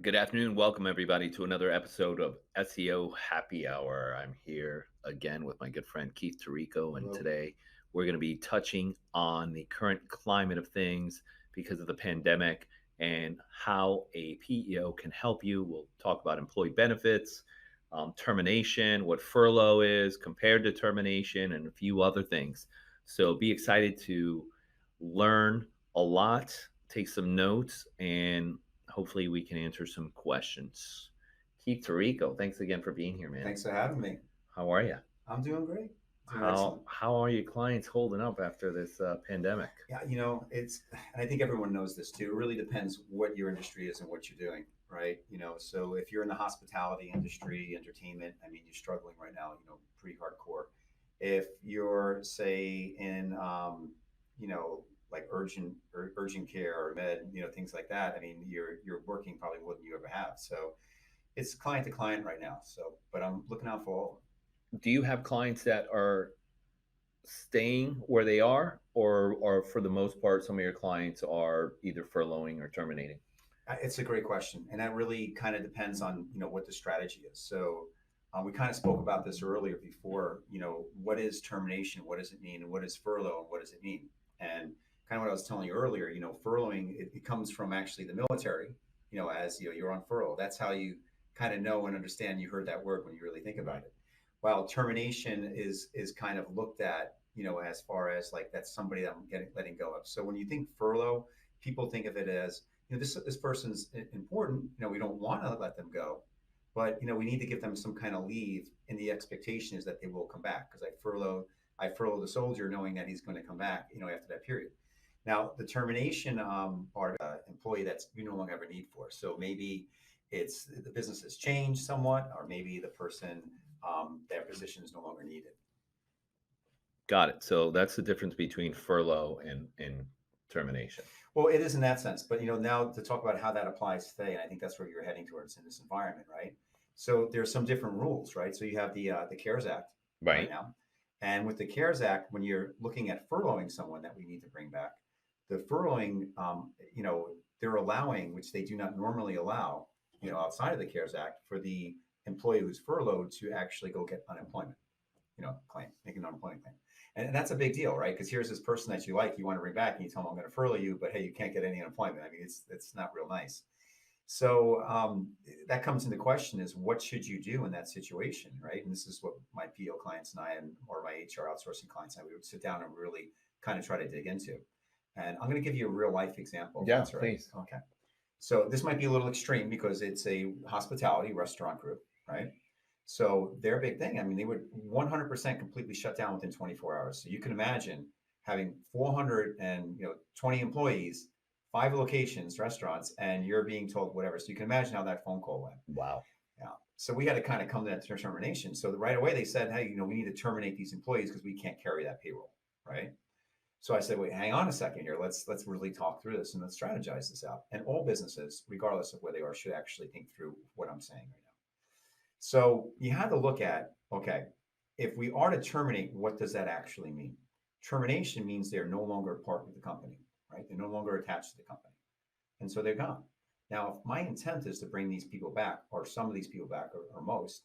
Good afternoon. Welcome, everybody, to another episode of SEO Happy Hour. I'm here again with my good friend Keith Tirico, and Hello. today we're going to be touching on the current climate of things because of the pandemic and how a PEO can help you. We'll talk about employee benefits, termination, what furlough is compared to termination, and a few other things. So be excited to learn a lot, take some notes, and hopefully we can answer some questions. Keith Tirico, thanks again for being here, man. Thanks for having me. How are you? I'm doing great. Doing How excellent. how are your clients holding up after this pandemic? Yeah, and I think everyone knows this too. It really depends what your industry is and what you're doing, right? So if you're in the hospitality industry, entertainment, I mean, you're struggling right now, pretty hardcore. If you're, say, in, like urgent care or med, things like that. I mean, you're working probably more than you ever have. So it's client to client right now. So, but I'm looking out for all of them. Do you have clients that are staying where they are, or for the most part, some of your clients are either furloughing or terminating? It's a great question, and that really kind of depends on what the strategy is. So we kind of spoke about this earlier before. What is termination? What does it mean? And what is furlough? And what does it mean? And kind of what I was telling you earlier. Furloughing it comes from actually the military. As you're on furlough. That's how you kind of know and understand. You heard that word when you really think about it. While termination is kind of looked at, as far as like that's somebody that I'm letting go of. So when you think furlough, people think of it as this person's important. We don't want to let them go, but we need to give them some kind of leave, and the expectation is that they will come back because I furlough the soldier knowing that he's going to come back. After that period. Now the termination part, employee that's you no longer have a need for. So maybe it's the business has changed somewhat, or maybe the person their position is no longer needed. Got it. So that's the difference between furlough and termination. Well, it is in that sense, but now to talk about how that applies today, and I think that's where you're heading towards in this environment, right? So there's some different rules, right? So you have the CARES Act right Right. now, and with the CARES Act, when you're looking at furloughing someone that we need to bring back, the furloughing, they're allowing, which they do not normally allow, outside of the CARES Act, for the employee who's furloughed to actually go get unemployment, claim, make an unemployment claim. And that's a big deal, right? Because here's this person that you like, you want to bring back, and you tell them, I'm going to furlough you, but hey, you can't get any unemployment. I mean, it's not real nice. So that comes into question is what should you do in that situation, right? And this is what my PO clients and I, or my HR outsourcing clients and I, we would sit down and really kind of try to dig into. And I'm going to give you a real life example, if Yeah, that's right. please. Okay. So this might be a little extreme because it's a hospitality restaurant group, right? So their big thing, I mean, they would 100% completely shut down within 24 hours. So you can imagine having 420 employees, 5 locations, restaurants, and you're being told whatever. So you can imagine how that phone call went. Wow. Yeah. So we had to kind of come to that determination. So right away they said, hey, we need to terminate these employees because we can't carry that payroll, right? So I said, wait, hang on a second here. Let's really talk through this and let's strategize this out. And all businesses, regardless of where they are, should actually think through what I'm saying right now. So you had to look at, okay, if we are to terminate, what does that actually mean? Termination means they're no longer part of the company, right? They're no longer attached to the company. And so they're gone. Now, if my intent is to bring these people back, or some of these people back, or most,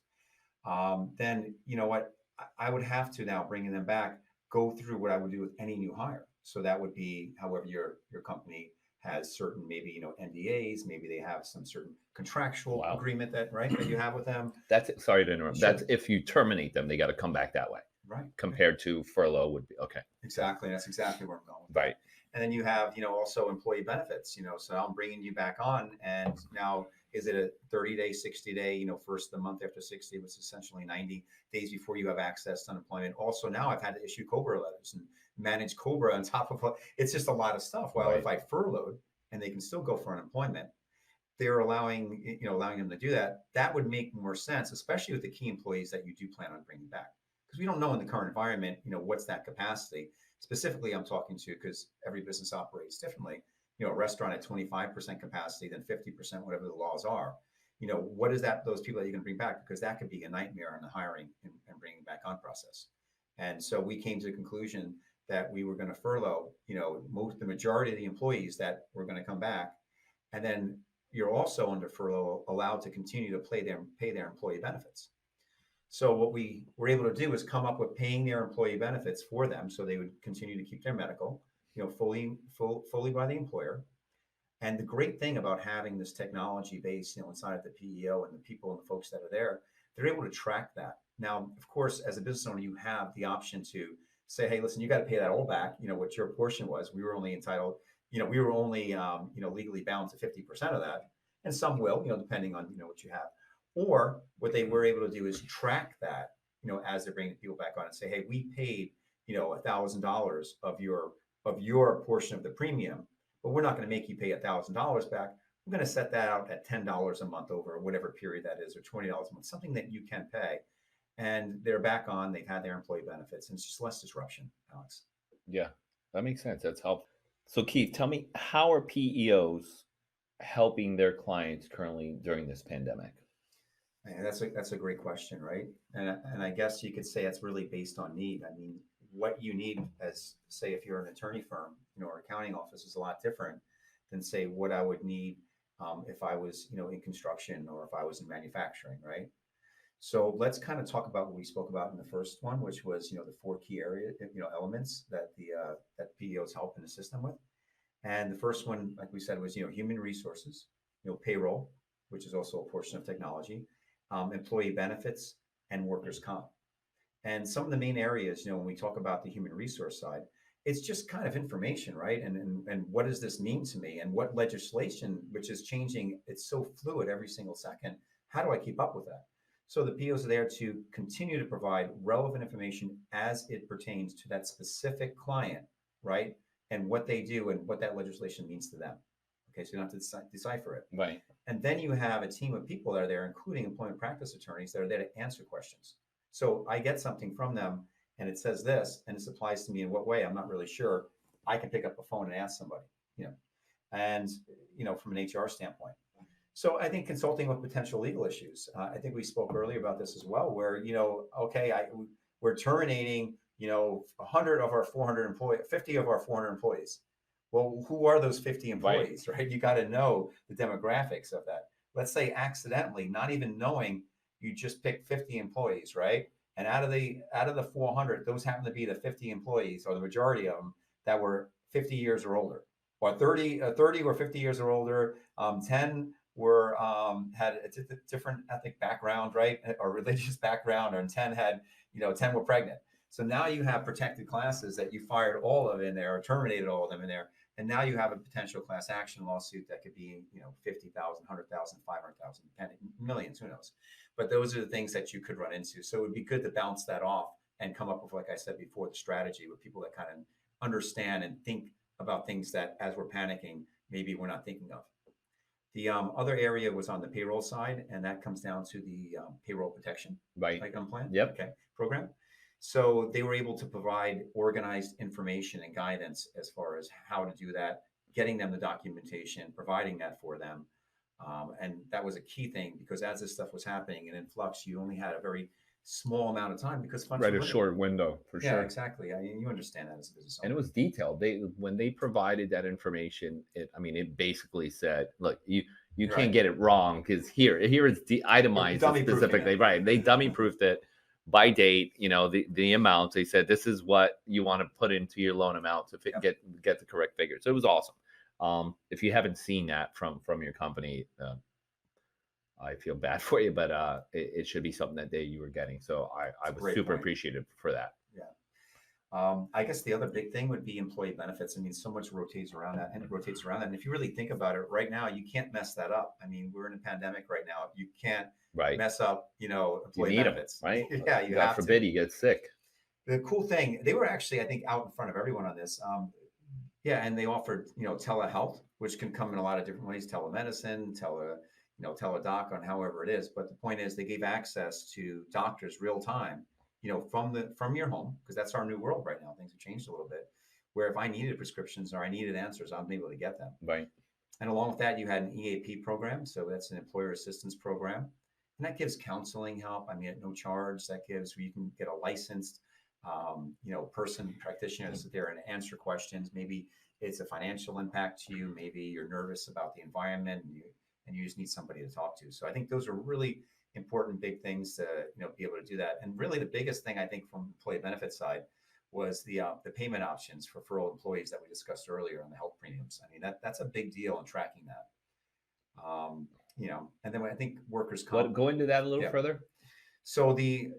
then you know what? I would have to now bringing them back, go through what I would do with any new hire. So that would be, however, your company has certain maybe NDAs, maybe they have some certain contractual Wow. agreement that you have with them. That's sorry to interrupt. Sure. That's if you terminate them, they got to come back that way. Right. Compared to furlough would be okay. Exactly. That's exactly where I'm going with Right. that. And then you have, also employee benefits, so I'm bringing you back on. And now, is it a 30-day, 60-day, first the month after 60, which is essentially 90 days before you have access to unemployment. Also, now I've had to issue COBRA letters and manage COBRA on top of it's just a lot of stuff. Well, Right. if I furloughed and they can still go for unemployment, they're allowing them to do that. That would make more sense, especially with the key employees that you do plan on bringing back, because we don't know in the current environment, what's that capacity. Specifically, I'm talking to because every business operates differently. A restaurant at 25% capacity, then 50%, whatever the laws are. What is that? Those people that you can bring back, because that could be a nightmare in the hiring and bringing back on process. And so we came to the conclusion that we were going to furlough, the majority of the employees that were going to come back. And then you're also under furlough allowed to continue to pay their employee benefits. So what we were able to do is come up with paying their employee benefits for them, so they would continue to keep their medical, fully by the employer. And the great thing about having this technology base, inside of the PEO and the people and the folks that are there, they're able to track that. Now, of course, as a business owner, you have the option to say, hey, listen, you got to pay that all back. What your portion was. We were only entitled, we were only, legally bound to 50% of that, and some will, depending on what you have. Or what they were able to do is track that, as they're bringing people back on and say, hey, we paid, $1,000 of your portion of the premium, but we're not going to make you pay $1,000 back. We're going to set that out at $10 a month over whatever period that is, or $20 a month, something that you can pay. And they're back on, they've had their employee benefits, and it's just less disruption, Alex. Yeah, that makes sense. That's helpful. So Keith, tell me, how are PEOs helping their clients currently during this pandemic? And that's a great question, right? And I guess you could say it's really based on need. I mean, what you need, as say if you're an attorney firm, or accounting office, is a lot different than say what I would need if I was in construction or if I was in manufacturing, right? So let's kind of talk about what we spoke about in the first one, which was the four key elements that that PEOs help and assist them with. And the first one, like we said, was human resources, payroll, which is also a portion of technology, employee benefits, and workers' comp. And some of the main areas, when we talk about the human resource side, it's just kind of information, right? And what does this mean to me? And what legislation, which is changing, it's so fluid every single second. How do I keep up with that? So the PEOs are there to continue to provide relevant information as it pertains to that specific client, right? And what they do and what that legislation means to them. Okay, so you don't have to decipher it. Right. And then you have a team of people that are there, including employment practice attorneys, that are there to answer questions. So I get something from them and it says this, and this applies to me in what way, I'm not really sure. I can pick up a phone and ask somebody, and, from an HR standpoint. So I think consulting with potential legal issues. I think we spoke earlier about this as well, where, we're terminating, 100 of our 400 employees, 50 of our 400 employees. Well, who are those 50 employees, right? You got to know the demographics of that. Let's say accidentally, not even knowing, you just picked 50 employees, right? And out of the 400, those happen to be the 50 employees, or the majority of them, that were 50 years or older, or 30 or 50 years or older. 10 were had a different ethnic background, right, or religious background, and 10 had 10 were pregnant. So now you have protected classes that you fired all of in there, or terminated all of them in there, and now you have a potential class action lawsuit that could be 50,000, 100,000, 500,000, millions, who knows. But those are the things that you could run into. So it would be good to bounce that off and come up with, like I said before, the strategy with people that kind of understand and think about things that, as we're panicking, maybe we're not thinking of. The other area was on the payroll side, and that comes down to the payroll protection plan. Yep. Okay, program. So they were able to provide organized information and guidance as far as how to do that, getting them the documentation, providing that for them. And that was a key thing, because as this stuff was happening and in flux, you only had a very small amount of time because funds a short window for sure. Yeah, exactly. I mean, you understand that as a business owner. And it was detailed. When they provided that information, it basically said, look, you can't get it wrong, because here it's itemized specifically, right? They dummy proofed it by date, the amounts. They said, this is what you want to put into your loan amount to get the correct figure. So it was awesome. If you haven't seen that from your company, I feel bad for you, but it should be something that you were getting. So I was super appreciative for that. Yeah. I guess the other big thing would be employee benefits. I mean, so much rotates around that. And if you really think about it right now, you can't mess that up. I mean, we're in a pandemic right now. You can't mess up, employee benefits. Them, right? Yeah, you God forbid you get sick. The cool thing, they were actually, I think, out in front of everyone on this. And they offered, telehealth, which can come in a lot of different ways, telemedicine, teledoc, on however it is. But the point is, they gave access to doctors real time, from your home, because that's our new world right now. Things have changed a little bit, where if I needed prescriptions or I needed answers, I'm able to get them. Right. And along with that, you had an EAP program. So that's an employer assistance program. And that gives counseling help. I mean, at no charge. That gives where you can get a licensed person practitioner to sit there and answer questions. Maybe it's a financial impact to you. Maybe you're nervous about the environment and you just need somebody to talk to. So I think those are really important big things to be able to do that. And really the biggest thing I think from employee benefit side was the payment options for furloughed employees that we discussed earlier on the health premiums. I mean that's a big deal in tracking that. And then I think workers' comp. Go into that a little Yeah. further. So the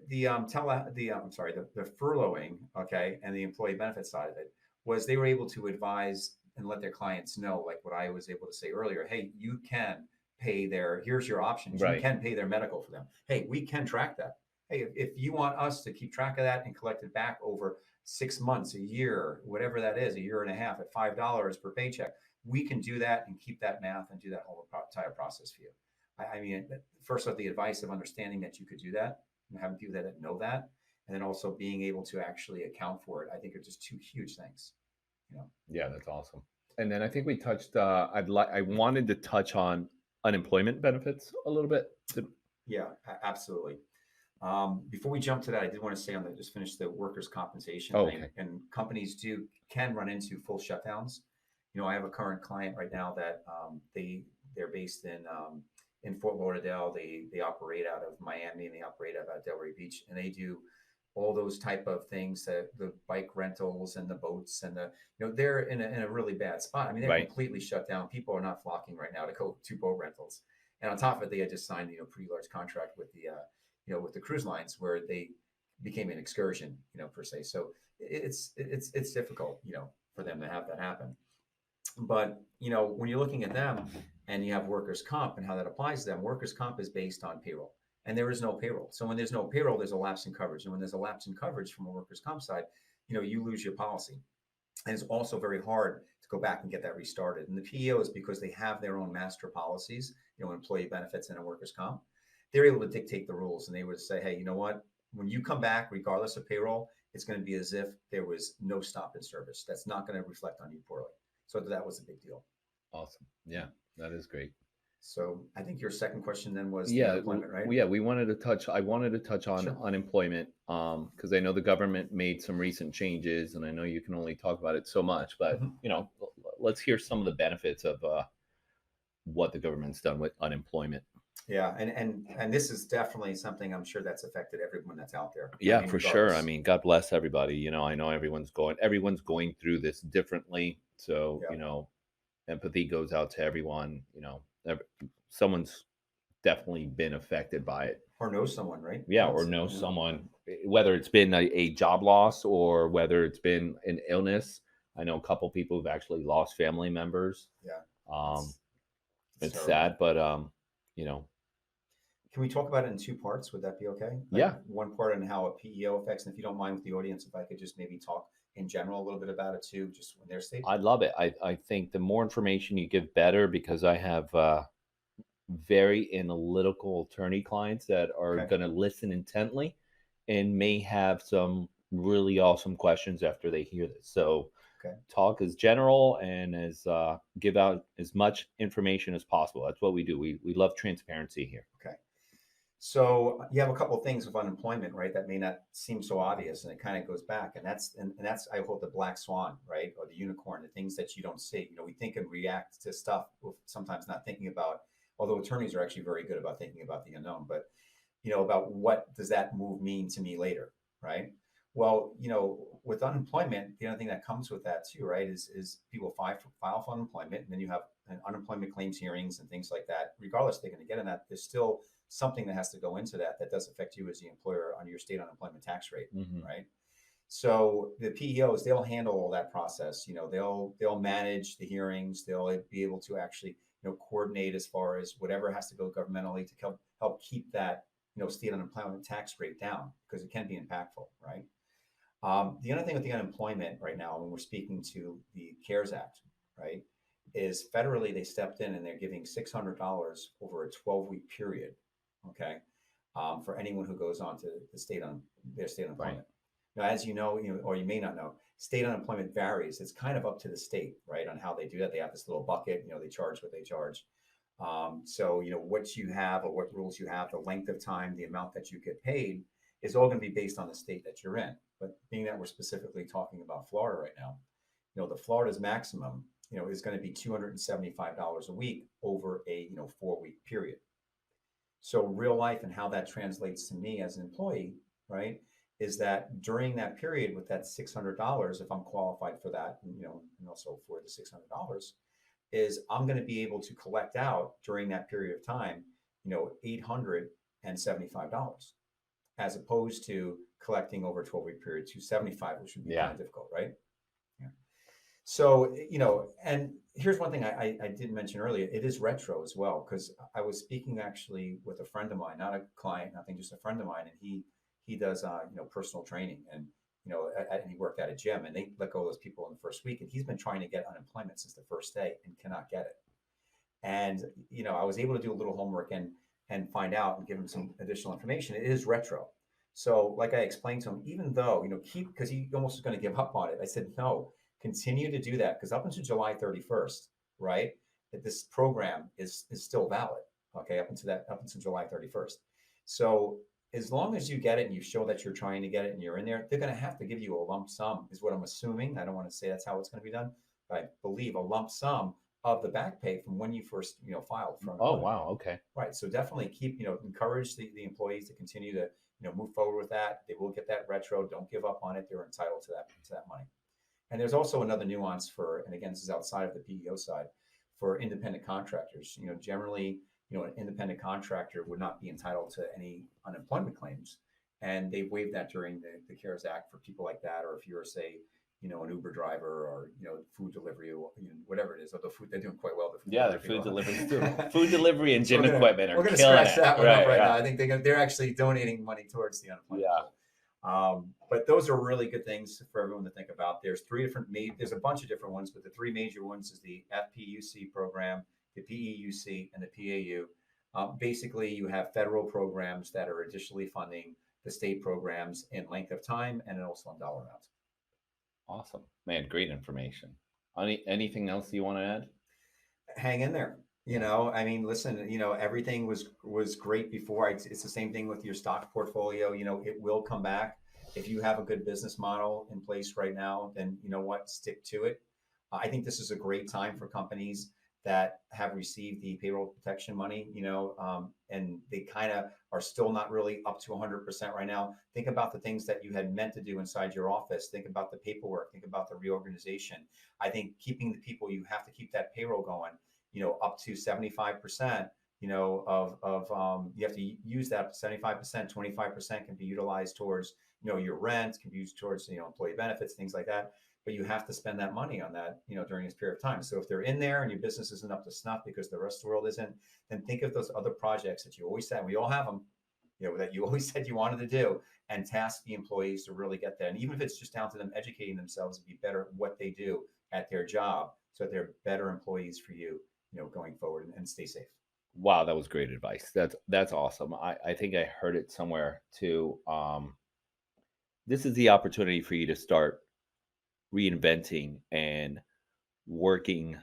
furloughing, okay, and the employee benefit side of it was they were able to advise and let their clients know, like what I was able to say earlier. Hey, you can pay here's your options. Right. You can pay their medical for them. Hey, we can track that. Hey, if you want us to keep track of that and collect it back over 6 months, a year, whatever that is, a year and a half at $5 per paycheck, we can do that and keep that math and do that whole entire process for you. I mean, first off, the advice of understanding that you could do that and having people that know that, and then also being able to actually account for it, I think are just two huge things. Yeah, that's awesome. And then I think we touched. I wanted to touch on unemployment benefits a little bit. Yeah, absolutely. Before we jump to that, I did want to say just finish the workers' compensation thing. Okay. And companies can run into full shutdowns. I have a current client right now that they're based in Fort Lauderdale. They operate out of Miami and they operate out of Delray Beach, and they do all those type of things, the bike rentals and the boats and they're in a really bad spot. I mean, they're completely shut down. People are not flocking right now to go to boat rentals. And on top of it, they had just signed a pretty large contract with the cruise lines where they became an excursion, per se. So it's difficult, for them to have that happen. But when you're looking at them and you have workers' comp and how that applies to them, workers' comp is based on payroll, and there is no payroll. So when there's no payroll, there's a lapse in coverage, and when there's a lapse in coverage from a workers' comp side, you lose your policy, and it's also very hard to go back and get that restarted. And the PEOs, because they have their own master policies, employee benefits and a workers' comp, they're able to dictate the rules, and they would say, hey, you know what? When you come back, regardless of payroll, it's going to be as if there was no stop in service. That's not going to reflect on you poorly. So that was a big deal. Awesome. Yeah, that is great. So I think your second question then was unemployment, right? Yeah, I wanted to touch on unemployment because I know the government made some recent changes, and I know you can only talk about it so much, but let's hear some of the benefits of what the government's done with unemployment. Yeah, and this is definitely something I'm sure that's affected everyone that's out there. Yeah, for sure. I mean, God bless everybody. I know everyone's going through this differently. So, empathy goes out to everyone. Someone's definitely been affected by it. Or know someone, right? Yeah, or know someone, whether it's been a job loss or whether it's been an illness. I know a couple people who've actually lost family members. Yeah. It's sad, but Can we talk about it in two parts? Would that be okay? Yeah. One part on how a PEO affects, and if you don't mind with the audience, if I could just maybe talk in general a little bit about it too, just in their state. I'd love it. I think the more information you give, better, because I have very analytical attorney clients that are going to listen intently and may have some really awesome questions after they hear this. So talk as general and as give out as much information as possible. That's what we do. We love transparency here. Okay. So you have a couple of things with unemployment, right? That may not seem so obvious, and it kind of goes back, and that's I call it the black swan, right, or the unicorn, the things that you don't see. We think and react to stuff, sometimes not thinking about. Although attorneys are actually very good about thinking about the unknown, but about what does that move mean to me later, right? Well, with unemployment, the other thing that comes with that too, right, is people file for unemployment, and then you have unemployment claims hearings and things like that. Regardless, they're going to get in that. There's still something that has to go into that does affect you as the employer on your state unemployment tax rate, right? So the PEOs, they'll handle all that process. They'll manage the hearings. They'll be able to actually coordinate as far as whatever has to go governmentally to help keep that state unemployment tax rate down, because it can be impactful, right? The other thing with the unemployment right now, when we're speaking to the CARES Act, right, is federally they stepped in and they're giving $600 over a 12-week period, okay, for anyone who goes on to their state unemployment. Now, as you know, or you may not know, state unemployment varies. It's kind of up to the state, right, on how they do that. They have this little bucket, they charge what they charge. So, what you have or what rules you have, the length of time, the amount that you get paid is all going to be based on the state that you're in, But being that we're specifically talking about Florida right now, the Florida's maximum, is going to be $275 a week over a 4-week period. So real life and how that translates to me as an employee, right, is that during that period with that $600, if I'm qualified for that, and also for the $600, is I'm going to be able to collect out during that period of time, $875, as opposed to collecting over a 12-week period 275, which would be kind of difficult, right? Yeah. So, and here's one thing I didn't mention earlier. It is retro as well, because I was speaking actually with a friend of mine, not a client, nothing, just a friend of mine, and he does personal training, and and he worked at a gym, and they let go of those people in the first week, and he's been trying to get unemployment since the first day and cannot get it. And I was able to do a little homework and find out and give him some additional information. It is retro. So, like I explained to him, even though because he almost was going to give up on it, I said no, continue to do that, because up until July 31st, right, that this program is still valid. Okay, up until July 31st. So as long as you get it and you show that you're trying to get it and you're in there, they're going to have to give you a lump sum, is what I'm assuming. I don't want to say that's how it's going to be done, but I believe a lump sum of the back pay from when you first filed for Oh, unemployment. wow. Okay. Right. So definitely keep encourage the employees to continue to move forward with that. They will get that retro. Don't give up on it. They're entitled to that money. And there's also another nuance and again, this is outside of the PEO side, for independent contractors. Generally, an independent contractor would not be entitled to any unemployment claims, and they waived that during the CARES Act for people like that. Or if you're, say, an Uber driver, or food delivery, or whatever it is. Although they're doing quite well. The food delivery too. Food delivery and gym equipment are we're gonna killing scratch it. that one Right, up right yeah. now. I think they're actually donating money towards the unemployment. Yeah. But those are really good things for everyone to think about. There's there's a bunch of different ones, but the three major ones is the FPUC program, the PEUC, and the PAU. Basically, you have federal programs that are additionally funding the state programs in length of time and also in dollar amount. Awesome, man. Great information. Anything else you want to add? Hang in there. I mean, listen, everything was great before. It's the same thing with your stock portfolio. It will come back. If you have a good business model in place right now, then stick to it. I think this is a great time for companies that have received the payroll protection money, and they kind of are still not really up to 100% right now. Think about the things that you had meant to do inside your office. Think about the paperwork. Think about the reorganization. I think keeping the people, you have to keep that payroll going, up to 75%, you have to use that 75%, 25% can be utilized towards, your rent, can be used towards, employee benefits, things like that. But you have to spend that money on that, during this period of time. So if they're in there and your business isn't up to snuff because the rest of the world isn't, then think of those other projects that you always said, we all have them, that you always said you wanted to do, and task the employees to really get that. And even if it's just down to them educating themselves to be better at what they do at their job, so that they're better employees for you, going forward, and stay safe. Wow, that was great advice. That's awesome. I think I heard it somewhere too. This is the opportunity for you to start reinventing and working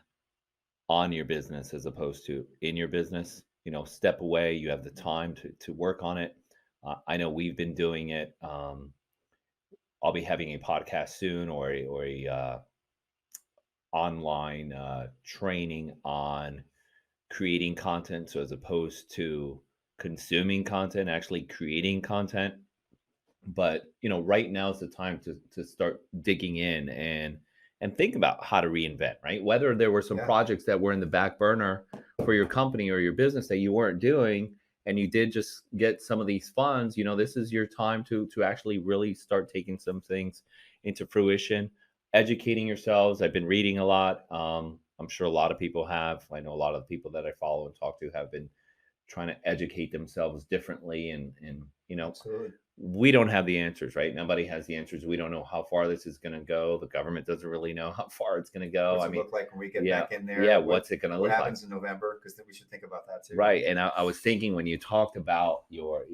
on your business as opposed to in your business. Step away. You have the time to work on it. I know we've been doing it. I'll be having a podcast soon, or a online training on creating content. So as opposed to consuming content, actually creating content. But right now is the time to start digging in and think about how to reinvent, right? Whether there were some projects that were in the back burner for your company or your business that you weren't doing, and you did just get some of these funds, this is your time to actually really start taking some things into fruition, educating yourselves. I've been reading a lot. I'm sure a lot of people have. I know a lot of the people that I follow and talk to have been trying to educate themselves differently, and Absolutely. We don't have the answers, right? Nobody has the answers. We don't know how far this is going to go. The government doesn't really know how far it's going to go. What's it look like when we get back in there? Yeah, what's it going to look like? What happens in November? Because we should think about that too. Right. And I was thinking, when you talked about your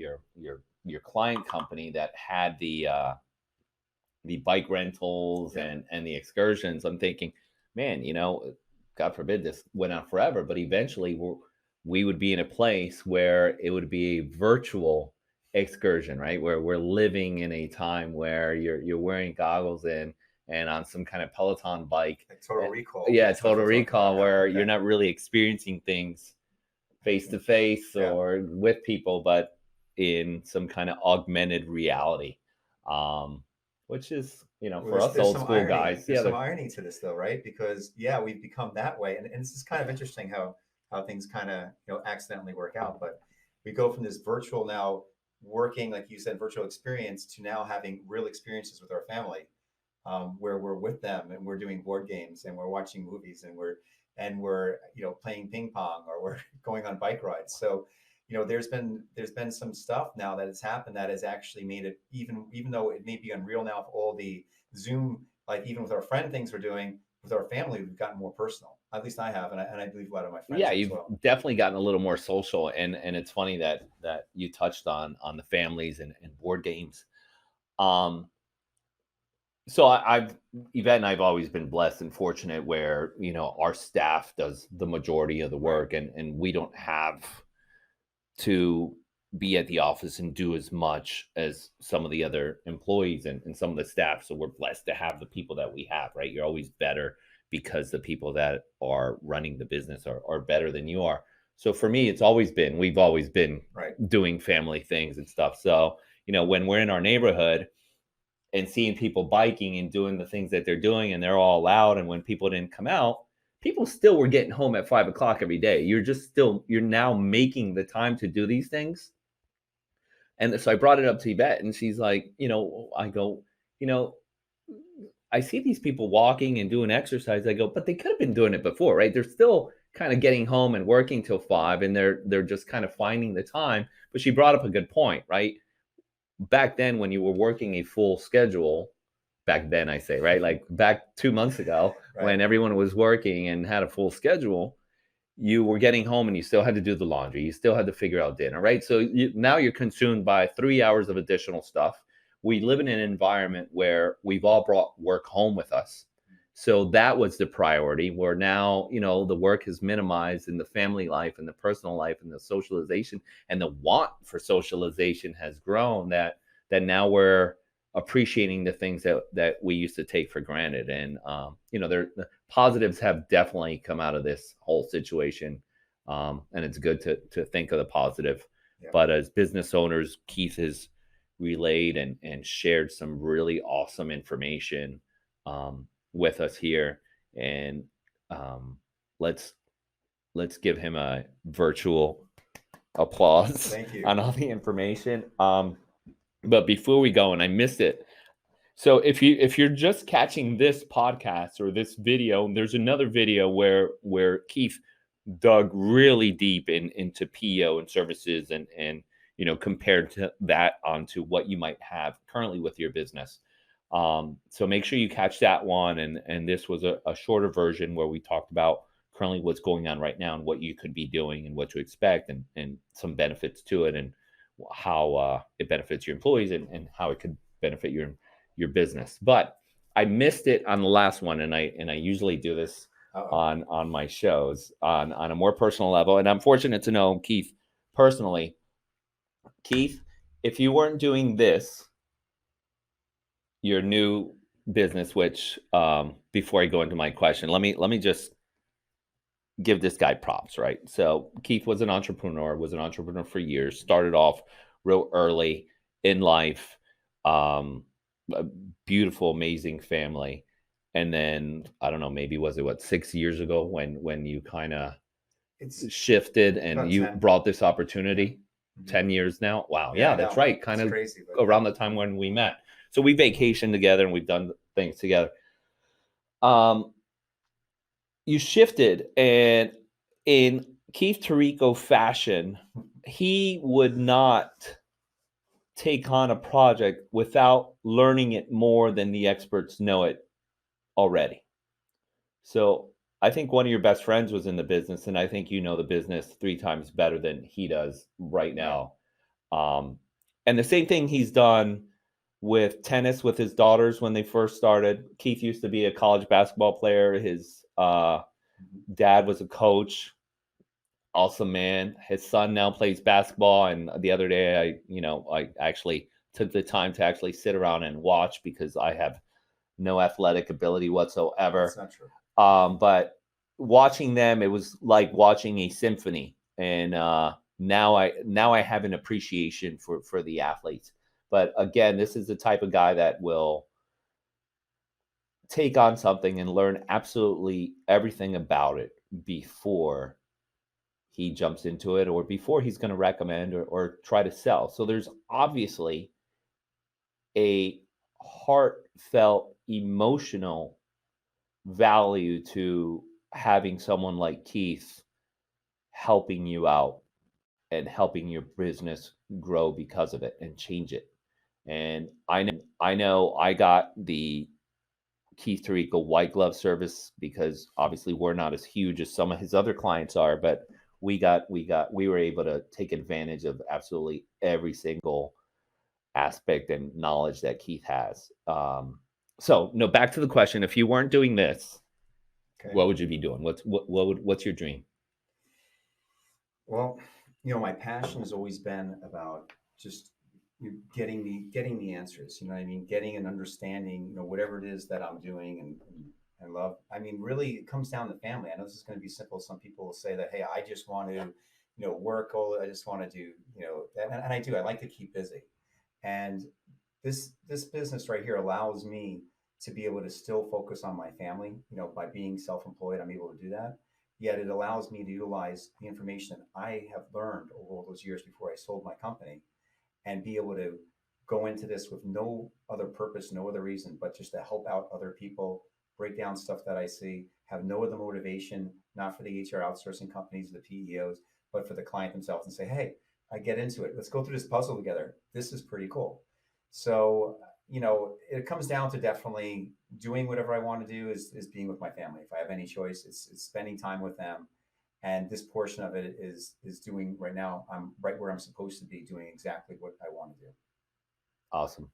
client company that had the bike rentals and the excursions, I'm thinking, man, God forbid this went on forever, but eventually we would be in a place where it would be a virtual excursion, right? Where we're living in a time where you're wearing goggles and on some kind of Peloton bike. Like Total Recall, Yeah, that stuff total you're talking about recall, now. where you're Okay. not really experiencing things face to face Yeah. or with people, but in some kind of augmented reality. Um, which is, Well, for us there's old some school irony. guys, There's yeah, some irony to this though, right? Because yeah, we've become that way, and this is kind of interesting how things kind of accidentally work out. But we go from this virtual now working, like you said, virtual experience to now having real experiences with our family, where we're with them and we're doing board games and we're watching movies and we're playing ping pong or we're going on bike rides. So there's been some stuff now that has happened that has actually made it, even though it may be unreal now, of all the Zoom, like even with our friend things we're doing with our family, we've gotten more personal. At least I have, and I believe a lot of my friends yeah, have as you've well. definitely gotten a little more social, and it's funny that you touched on the families and board games. Um, so I've Yvette and I've always been blessed and fortunate where our staff does the majority of the Right. work, and we don't have to be at the office and do as much as some of the other employees and some of the staff. So we're blessed to have the people that we have, right? You're always better because the people that are running the business are better than you are. So for me, we've always been Right. doing family things and stuff. So, when we're in our neighborhood and seeing people biking and doing the things that they're doing and they're all loud, and when people didn't come out, people still were getting home at 5 o'clock every day. You're now making the time to do these things. And so I brought it up to Yvette, and she's like, I go, you know, I see these people walking and doing exercise. I go, but they could have been doing it before, right? They're still kind of getting home and working till 5, and they're just kind of finding the time. But she brought up a good point, right? Back then, when you were working a full schedule, back then I say, right, like back 2 months ago, Right. when everyone was working and had a full schedule, you were getting home and you still had to do the laundry, you still had to figure out dinner, right? So now you're consumed by 3 hours of additional stuff. We live in an environment where we've all brought work home with us, so that was the priority, where now the work is minimized, and the family life and the personal life and the socialization and the want for socialization has grown, that now we're appreciating the things that we used to take for granted. And the positives have definitely come out of this whole situation, and it's good to think of the positive. Yeah. But as business owners, Keith has relayed and shared some really awesome information with us here, and um, let's give him a virtual applause Thank you. on all the information. But before we go, and I missed it, so if you're just catching this podcast or this video, there's another video where Keith dug really deep into PEO and services, and compared to that onto what you might have currently with your business. So make sure you catch that one. And this was a shorter version where we talked about currently what's going on right now and what you could be doing and what to expect, and some benefits to it, and how it benefits your employees, and how it could benefit your business. But I missed it on the last one, and I usually do this Uh-oh. on my shows on a more personal level. And I'm fortunate to know Keith personally. Keith, if you weren't doing this, your new business, which before I go into my question, let me just give this guy props, right? So Keith was an entrepreneur for years, started off real early in life, a beautiful, amazing family. And then I don't know, maybe was it 6 years ago when you kind of It's shifted and about you 10. brought this Yeah. opportunity? Mhm. 10 years now. Wow. Yeah, Yeah, I that's know. right. Kind It's of crazy, but yeah. around the time when we met. So we vacationed together and we've done things together. Um, you shifted, and in Keith Tirico fashion, he would not take on a project without learning it more than the experts know it already. So I think one of your best friends was in the business, and I think you know the business 3 times better than he does right Right. now. Um, and the same thing he's done with tennis with his daughters when they first started. Keith used to be a college basketball player. His Mhm. dad was a coach. Awesome, man. His son now plays basketball, and the other day, I actually took the time to actually sit around and watch because I have no athletic ability That's whatsoever. not true. But watching them, it was like watching a symphony, and now I have an appreciation for the athletes. But again, this is the type of guy that will take on something and learn absolutely everything about it before he jumps into it or before he's going to recommend or try to sell. So there's obviously a heartfelt, emotional value to having someone like Keith helping you out and helping your business grow because of it and change it. And I know I got the Keith Tirico white glove service because obviously we're not as huge as some of his other clients are, but we were able to take advantage of absolutely every single aspect and knowledge that Keith has. So no, back to the question: if you weren't doing this, Okay. what would you be doing? What's your dream? Well, my passion has always been about just getting the answers. You know what I mean? Getting an understanding. Whatever it is that I'm doing and love. I mean, really, it comes down to family. I know this is going to be simple. Some people will say that, hey, I just want to, work. I just want to do, and I do. I like to keep busy, and this business right here allows me to be able to still focus on my family. By being self-employed, I'm able to do that, yet it allows me to utilize the information that I have learned over all those years before I sold my company and be able to go into this with no other purpose, no other reason, but just to help out other people, break down stuff that I see, have no other motivation, not for the HR outsourcing companies, the PEOs, but for the client themselves and say, hey, I get into it. Let's go through this puzzle together. This is pretty cool. So, it comes down to definitely doing whatever I want to do is being with my family. If I have any choice, it's spending time with them. And this portion of it is doing right now. I'm right where I'm supposed to be doing exactly what I want to Awesome.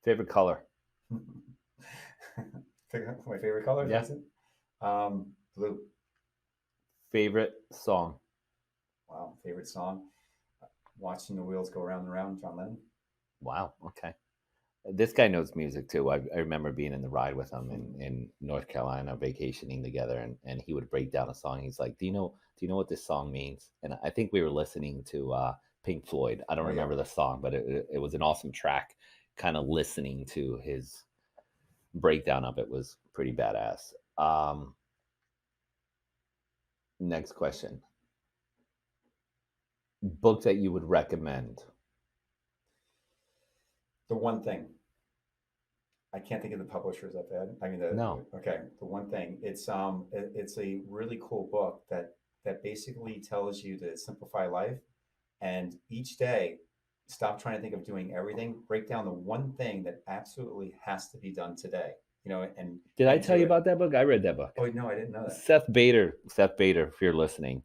Favorite color? do. My favorite color, Yeah. that's it. Blue. Favorite song? Wow. Favorite song. Watching the wheels go around and around, John Lennon. Wow. Okay. This guy knows music too. I remember being in the ride with him in North Carolina, vacationing together, and he would break down a song. He's like, "Do you know what this song means?" And I think we were listening to Pink Floyd. I don't Oh yeah. remember the song, but it was an awesome track. Kind of listening to his breakdown of it was pretty badass. Next question: book that you would recommend? The one thing. I can't think of the publishers I've had. I mean, No. okay, the one thing. It's a really cool book that basically tells you to simplify life, and each day, stop trying to think of doing everything. Break down the one thing that absolutely has to be done today. And Did I tell do you it. about that book? I read that book. Oh no, I didn't know that. Seth Bader, if you're listening,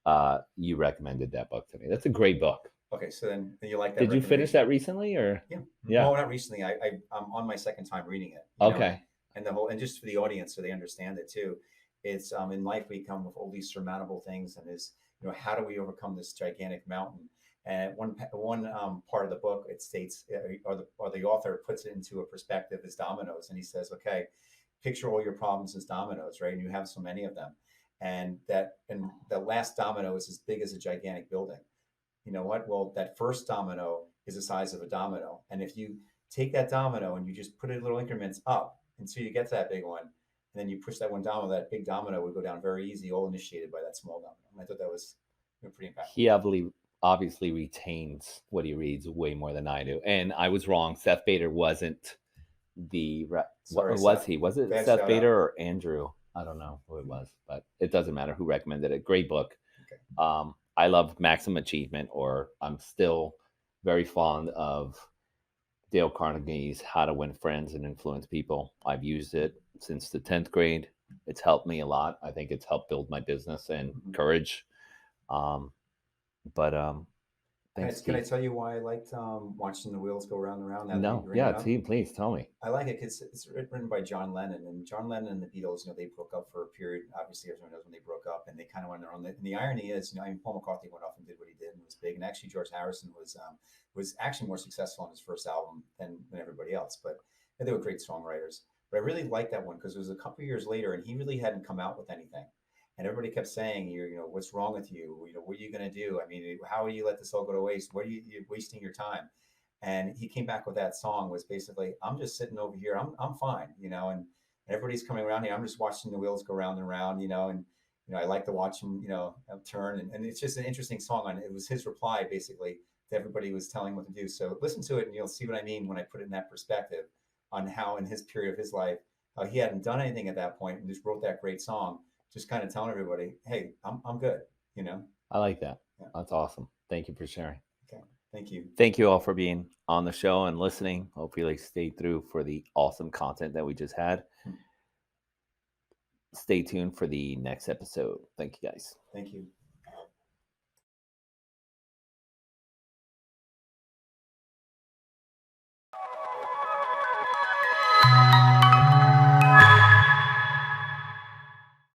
Okay. you recommended that book to me. That's a great book. Okay, so then you like that Did you finish recommendation? that recently or? Yeah. Yeah. Well, not recently. I'm on my second time reading it. Okay. And the whole and just for the audience so they understand it too. It's in life we come with all these surmountable things, and is how do we overcome this gigantic mountain? And one part of the book it states, or the author puts it into a perspective as dominoes, and he says, okay, picture all your problems as dominoes, right? And you have so many of them, and the last domino is as big as a gigantic building. You know what? Well, that first domino is the size of a domino. And if you take that domino and you just put it in little increments up until you get to that big one, and then you push that one domino, that big domino would go down very easy, all initiated by that small domino. And I thought that was pretty impactful. He obviously retains what he reads way more than I do. And I was wrong. Seth Bader wasn't what Sorry, was Seth. he? Was it Bad Seth shout out. Bader or Andrew? I don't know who it was, but it doesn't matter who recommended it. Great book. Okay. I love Maximum Achievement, or I'm still very fond of Dale Carnegie's How to Win Friends and Influence People. I've used it since the 10th grade. It's helped me a lot. I think it's helped build my business and Mm-hmm. courage. But Thanks, Can I Keith. tell you why I liked watching the wheels go round and round now that you No, bring it yeah, up? please tell me. I like it because it's written by John Lennon, and John Lennon and the Beatles, they broke up for a period. Obviously, everyone knows when they broke up, and they kind of went their own. And the irony is, I mean, Paul McCartney went off and did what he did and was big, and actually George Harrison was actually more successful on his first album than everybody else. But they were great songwriters. But I really liked that one because it was a couple of years later, and he really hadn't come out with anything. And everybody kept saying, what's wrong with you? What are you going to do? I mean, how will you let this all go to waste? What are you're wasting your time? And he came back with that song was basically, I'm just sitting over here. I'm fine, and everybody's coming around here. I'm just watching the wheels go round and round, and, I like to watch them, turn. And it's just an interesting song. And it was his reply basically to everybody was telling what to do. So listen to it and you'll see what I mean when I put it in that perspective on how in his period of his life, how he hadn't done anything at that point and just wrote that great song, just kind of telling everybody, hey, I'm good, I like that. Yeah. That's awesome. Thank you for sharing. Okay. Thank you. Thank you all for being on the show and listening. Hopefully, stayed through for the awesome content that we just had. Stay tuned for the next episode. Thank you, guys. Thank you.